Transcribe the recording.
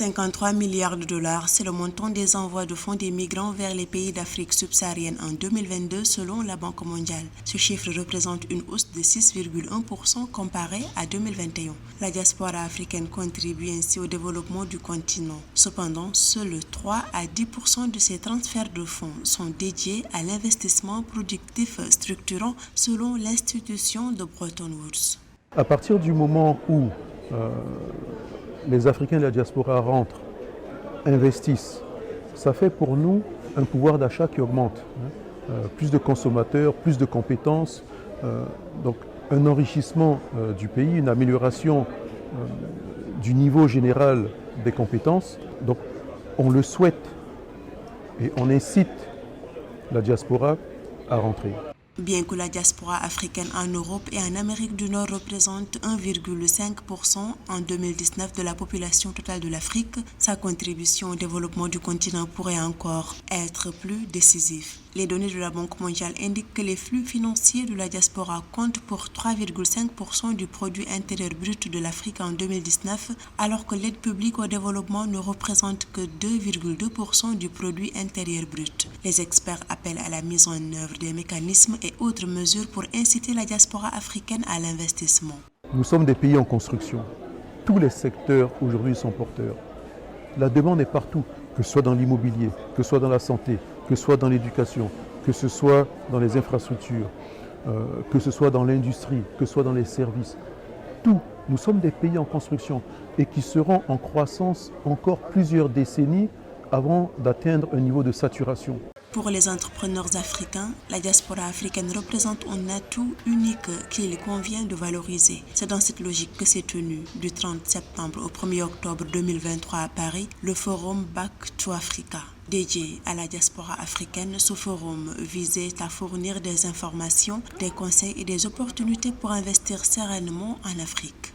$53 milliards, c'est le montant des envois de fonds des migrants vers les pays d'Afrique subsaharienne en 2022 selon la Banque mondiale. Ce chiffre représente une hausse de 6,1% comparé à 2021. La diaspora africaine contribue ainsi au développement du continent. Cependant, seuls 3 à 10% de ces transferts de fonds sont dédiés à l'investissement productif structurant selon l'institution de Bretton Woods. À partir du moment où les Africains de la diaspora rentrent, investissent, ça fait pour nous un pouvoir d'achat qui augmente. Plus de consommateurs, plus de compétences, donc un enrichissement du pays, une amélioration du niveau général des compétences. Donc on le souhaite et on incite la diaspora à rentrer. Bien que la diaspora africaine en Europe et en Amérique du Nord représente 1,5% en 2019 de la population totale de l'Afrique, sa contribution au développement du continent pourrait encore être plus décisive. Les données de la Banque mondiale indiquent que les flux financiers de la diaspora comptent pour 3,5% du produit intérieur brut de l'Afrique en 2019, alors que l'aide publique au développement ne représente que 2,2% du produit intérieur brut. Les experts appellent à la mise en œuvre des mécanismes et autres mesures pour inciter la diaspora africaine à l'investissement. Nous sommes des pays en construction. Tous les secteurs aujourd'hui sont porteurs. La demande est partout, que ce soit dans l'immobilier, que ce soit dans la santé, que ce soit dans l'éducation, que ce soit dans les infrastructures, que ce soit dans l'industrie, que ce soit dans les services. Tout. Nous sommes des pays en construction et qui seront en croissance encore plusieurs décennies avant d'atteindre un niveau de saturation. Pour les entrepreneurs africains, la diaspora africaine représente un atout unique qu'il convient de valoriser. C'est dans cette logique que s'est tenu du 30 septembre au 1er octobre 2023 à Paris le forum Back to Africa. Dédié à la diaspora africaine, ce forum visait à fournir des informations, des conseils et des opportunités pour investir sereinement en Afrique.